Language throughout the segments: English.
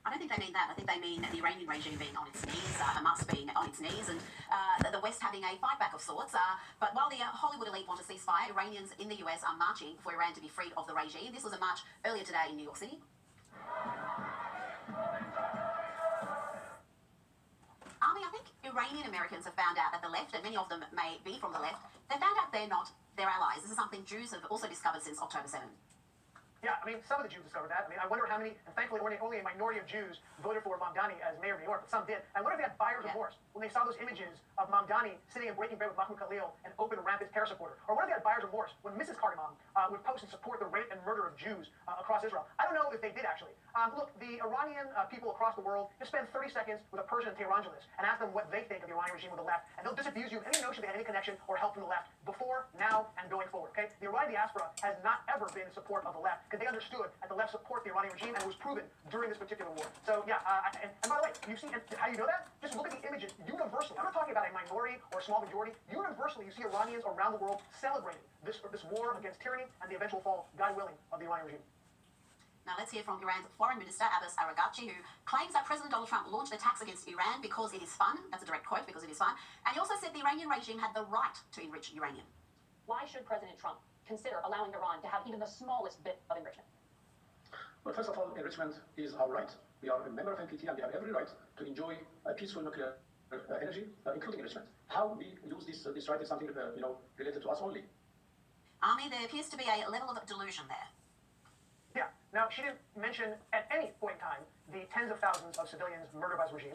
I don't think they mean that. I think they mean the Iranian regime being on its knees, Hamas being on its knees, and the West having a fight back of sorts. But while the Hollywood elite want a ceasefire, Iranians in the US are marching for Iran to be freed of the regime. This was a march earlier today in New York City. Army, I think Iranian Americans have found out that the left, and many of them may be from the left, they found out they're not their allies. This is something Jews have also discovered since October 7. Yeah, I mean, some of the Jews discovered that. I mean, I wonder how many, and thankfully only a minority of Jews voted for Mamdani as mayor of New York, but some did. I wonder if they had buyer's remorse when they saw those images of Mamdani sitting and breaking bread with Mahmoud Khalil, an open, rampant terror supporter. Or what if they had buyer's remorse when Mrs. Cardamom would post and support the rape and murder of Jews across Israel? I don't know if they did, actually. Look, the Iranian people across the world just spend 30 seconds with a Persian and Tehrangelist and ask them what they think of the Iranian regime or the left, and they'll disabuse you of any notion they had any connection or help from the left before, now, and going forward, okay? The Iranian diaspora has not ever been in support of the left because they understood that the left support the Iranian regime, and it was proven during this particular war. So, yeah, and by the way, you see, and how you know that? Just look at the images universally. I'm not talking about a minority or a small majority. Universally, you see Iranians around the world celebrating this war against tyranny and the eventual fall, God willing, of the Iranian regime. Now let's hear from Iran's Foreign Minister Abbas Araghchi, who claims that President Donald Trump launched attacks against Iran because it is fun. That's a direct quote, because it is fun. And he also said the Iranian regime had the right to enrich uranium. Why should President Trump consider allowing Iran to have even the smallest bit of enrichment? Well, first of all, enrichment is our right. We are a member of NPT and we have every right to enjoy peaceful nuclear energy, including enrichment. How we use this right is something related to us only. Army, there appears to be a level of delusion there. Yeah. Now, she didn't mention at any point in time the tens of thousands of civilians murdered by his regime.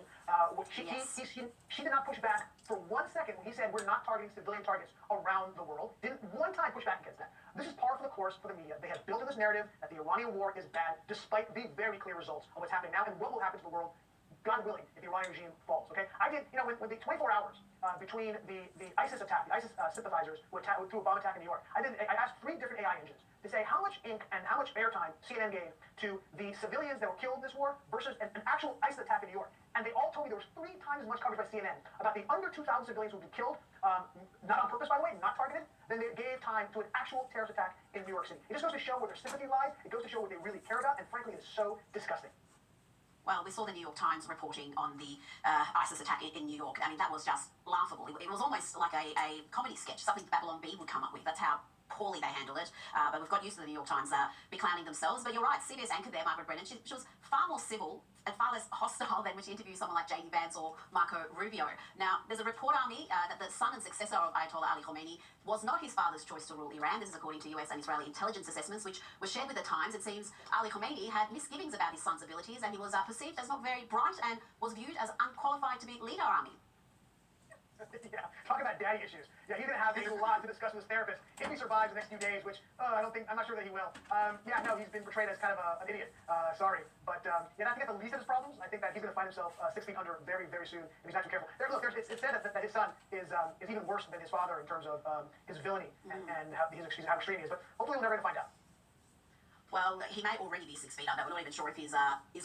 She did not push back for 1 second when he said we're not targeting civilian targets around the world. Didn't one time push back against that. This is par for the course for the media. They have built in this narrative that the Iranian war is bad, despite the very clear results of what's happening now and what will happen to the wored, God willing, if the Iranian regime falls. Okay, I did. When the 24 hours between the ISIS attack, the ISIS sympathizers who threw a bomb attack in New York, I asked 3 different AI engines to say how much ink and how much airtime CNN gave to the civilians that were killed in this war versus an actual ISIS attack in New York. And they all told me there was 3 times as much coverage by CNN about the under 2,000 civilians who would be killed, not on purpose, by the way, not targeted, than they gave time to an actual terrorist attack in New York City. It just goes to show where their sympathy lies. It goes to show what they really care about, and frankly, it is so disgusting. Well, we saw the New York Times reporting on the ISIS attack in New York. I mean, that was just laughable. It was almost like a comedy sketch, something Babylon B would come up with. That's how poorly they handled it. But we've got used to the New York Times beclowning themselves. But you're right, CBS anchor there, Margaret Brennan, she was far more civil and far less hostile than when she interviewed someone like J.D. Vance or Marco Rubio. Now, there's a report, Army, that the son and successor of Ayatollah Ali Khamenei was not his father's choice to rule Iran. This is according to US and Israeli intelligence assessments, which were shared with the Times. It seems Ali Khamenei had misgivings about his son's abilities, and he was perceived as not very bright and was viewed as unqualified to be leader, Army. Yeah, talk about daddy issues. Yeah, he's going to have a lot to discuss with his therapist if he survives the next few days, which I'm not sure that he will. Yeah, no, he's been portrayed as kind of an idiot. Sorry. But yeah, I think that's the least of his problems. I think that he's going to find himself 6 feet under very, very soon if he's not too careful. It's said that his son is even worse than his father in terms of his villainy and how extreme he is. But hopefully we're never going to find out. Well, he may already be 6 feet under. We're not even sure if he's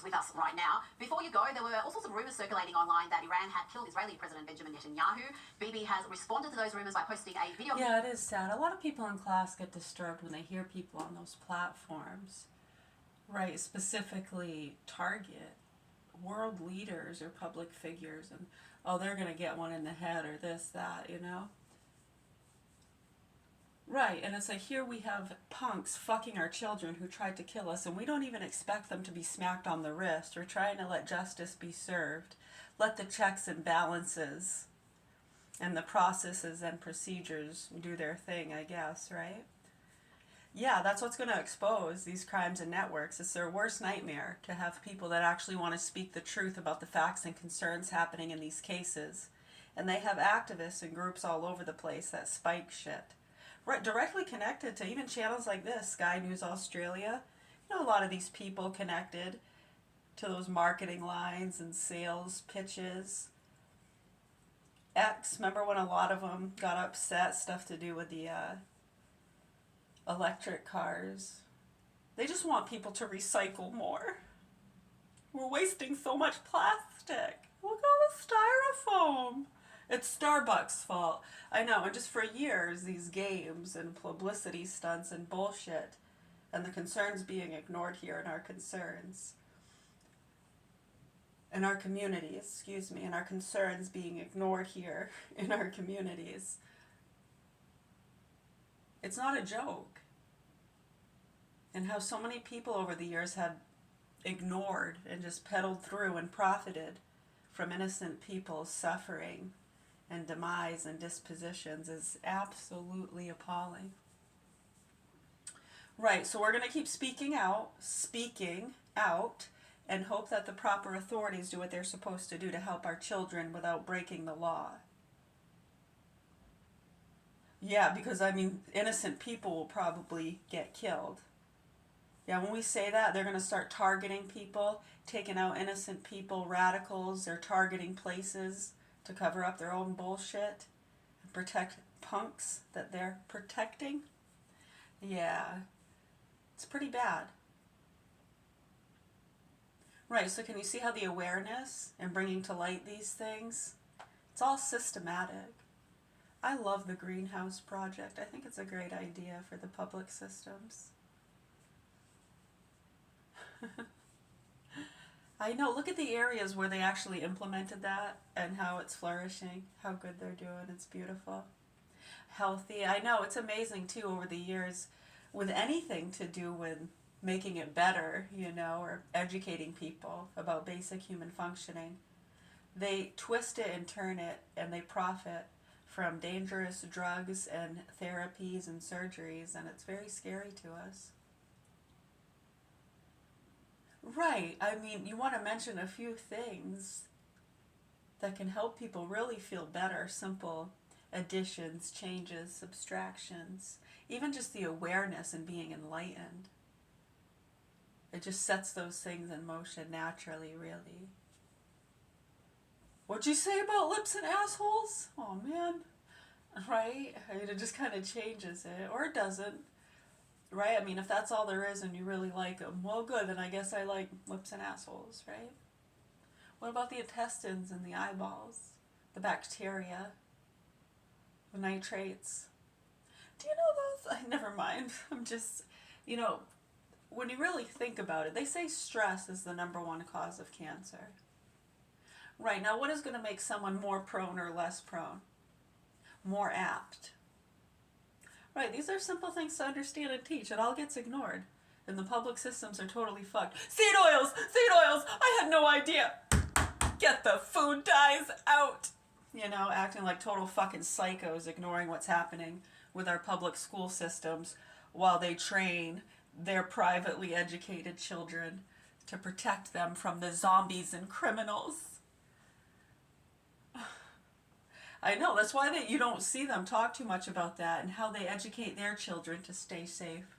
with us right now. Before you go, there were all sorts of rumours circulating online that Iran had killed Israeli President Benjamin Netanyahu. Bibi has responded to those rumours by posting a video. Yeah, it is sad. A lot of people in class get disturbed when they hear people on those platforms, right, specifically target world leaders or public figures and, oh, they're going to get one in the head or this, that, Right, and it's like here we have punks fucking our children who tried to kill us, and we don't even expect them to be smacked on the wrist. We're trying to let justice be served. Let the checks and balances and the processes and procedures do their thing, I guess, right? Yeah, that's what's going to expose these crimes and networks. It's their worst nightmare to have people that actually want to speak the truth about the facts and concerns happening in these cases. And they have activists and groups all over the place that spike shit. Right, directly connected to even channels like this, Sky News Australia. A lot of these people connected to those marketing lines and sales pitches. X, remember when a lot of them got upset, stuff to do with the electric cars. They just want people to recycle more. We're wasting so much plastic. Look at all the styrofoam. It's Starbucks' fault. I know, and just for years, these games and publicity stunts and bullshit, and the concerns being ignored here and our concerns. in our communities, excuse me, and our concerns being ignored here in our communities. It's not a joke. And how so many people over the years had ignored and just peddled through and profited from innocent people's suffering and demise and dispositions is absolutely appalling. Right, so we're going to keep speaking out, and hope that the proper authorities do what they're supposed to do to help our children without breaking the law. Yeah, because I mean, innocent people will probably get killed. Yeah, when we say that, they're going to start targeting people, taking out innocent people, radicals. They're targeting places to cover up their own bullshit and protect punks that they're protecting. Yeah, it's pretty bad. Right, so can you see how the awareness and bringing to light these things, it's all systematic. I love the Greenhouse Project. I think it's a great idea for the public systems. I know, look at the areas where they actually implemented that and how it's flourishing, how good they're doing. It's beautiful. Healthy. I know, it's amazing too over the years with anything to do with making it better, you know, or educating people about basic human functioning. They twist it and turn it and they profit from dangerous drugs and therapies and surgeries, and it's very scary to us. Right, I mean, you want to mention a few things that can help people really feel better. Simple additions, changes, subtractions, even just the awareness and being enlightened. It just sets those things in motion naturally, really. What'd you say about lips and assholes? Oh man, right? I mean, it just kind of changes it, or it doesn't. Right? I mean, if that's all there is and you really like them, well, good, then I guess I like lips and assholes, right? What about the intestines and the eyeballs? The bacteria? The nitrates? Do you know those? Never mind. I'm just, you know, when you really think about it, they say stress is the #1 cause of cancer. Right, now what is going to make someone more prone or less prone? More apt? Right, these are simple things to understand and teach. It all gets ignored. And the public systems are totally fucked. Seed oils! Seed oils! I had no idea! Get the food dyes out! You know, acting like total fucking psychos, ignoring what's happening with our public school systems while they train their privately educated children to protect them from the zombies and criminals. I know, that's why you don't see them talk too much about that and how they educate their children to stay safe.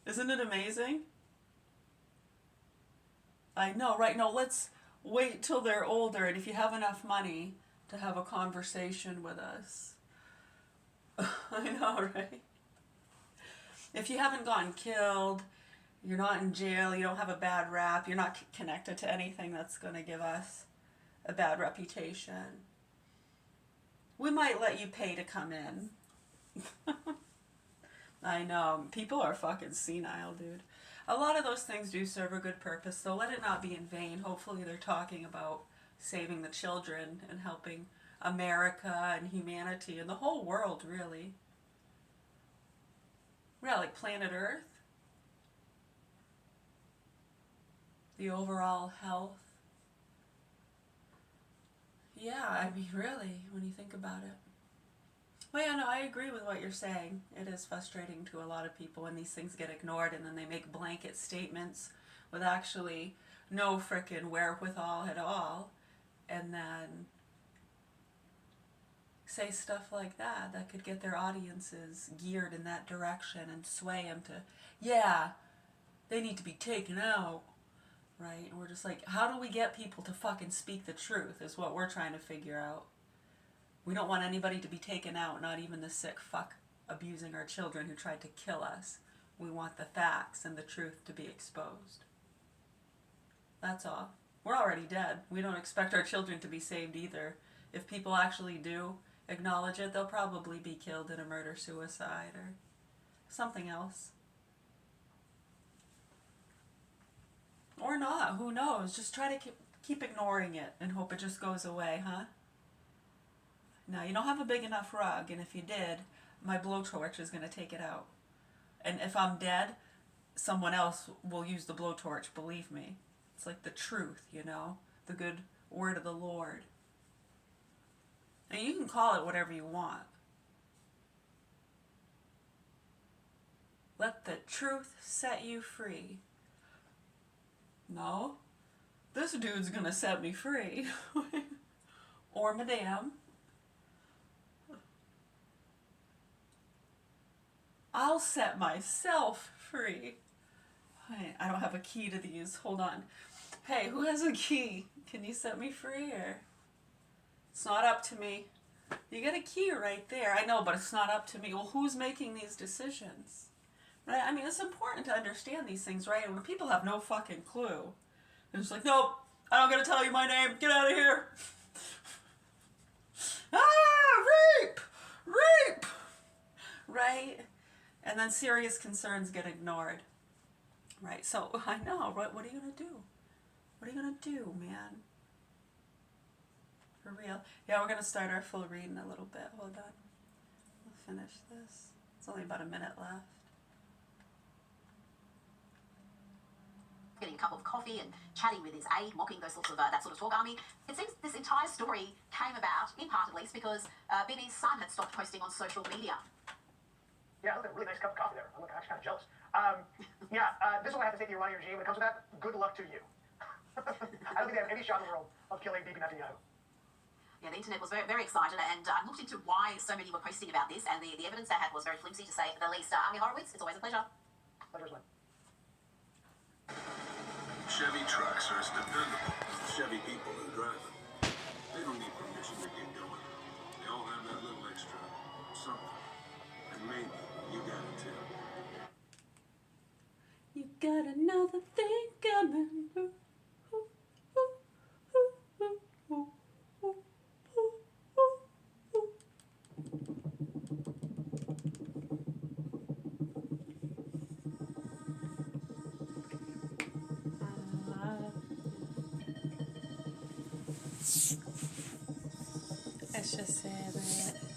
Isn't it amazing? I know, right? No, let's wait till they're older and if you have enough money to have a conversation with us. I know, right? If you haven't gotten killed, you're not in jail, you don't have a bad rap, you're not connected to anything that's going to give us a bad reputation. We might let you pay to come in. I know. People are fucking senile, dude. A lot of those things do serve a good purpose, so let it not be in vain. Hopefully they're talking about saving the children and helping America and humanity and the whole world, really. Yeah, like planet Earth. The overall health. Yeah, I mean, really, when you think about it. Well, yeah, no, I agree with what you're saying. It is frustrating to a lot of people when these things get ignored and then they make blanket statements with actually no frickin' wherewithal at all, and then say stuff like that could get their audiences geared in that direction and sway them to, yeah, they need to be taken out. Right? And we're just like, how do we get people to fucking speak the truth is what we're trying to figure out. We don't want anybody to be taken out, not even the sick fuck abusing our children who tried to kill us. We want the facts and the truth to be exposed. That's all. We're already dead. We don't expect our children to be saved either. If people actually do acknowledge it, they'll probably be killed in a murder-suicide or something else. Or not, who knows? Just try to keep ignoring it and hope it just goes away, huh? No, you don't have a big enough rug, and if you did, my blowtorch is going to take it out. And if I'm dead, someone else will use the blowtorch, believe me. It's like the truth, you know? The good word of the Lord. And you can call it whatever you want. Let the truth set you free. No, this dude's gonna set me free. Or madame. I'll set myself free. I don't have a key to these. Hold on. Hey, who has a key? Can you set me free? Or it's not up to me. You get a key right there. I know, but it's not up to me. Well, who's making these decisions? Right? I mean, it's important to understand these things, right? And when people have no fucking clue, they're just like, nope, I don't gotta tell you my name. Get out of here. Rape! Rape! Right? And then serious concerns get ignored. Right? So, I know, right? What are you gonna do? What are you gonna do, man? For real. Yeah, we're gonna start our full read in a little bit. Hold on. We'll finish this. It's only about a minute left. Getting a cup of coffee and chatting with his aide, mocking those sorts of that sort of talk. I mean, it seems this entire story came about, in part at least, because Bibi's son had stopped posting on social media. Yeah, look at a really nice cup of coffee there. I'm actually kind of jealous. This is what I have to say to the Iranian regime. When it comes to that, good luck to you. I don't think they have any shot in the world of killing Bibi Netanyahu. Yeah, the internet was very, very excited, and I looked into why so many were posting about this, and the evidence they had was very flimsy, to say the least. Ami Horowitz, it's always a pleasure. Pleasure's mine. Chevy trucks are as dependable as the Chevy people who drive them. They don't need permission to get going. They all have that little extra something. And maybe you got it too. You got another thing coming. Let's just say that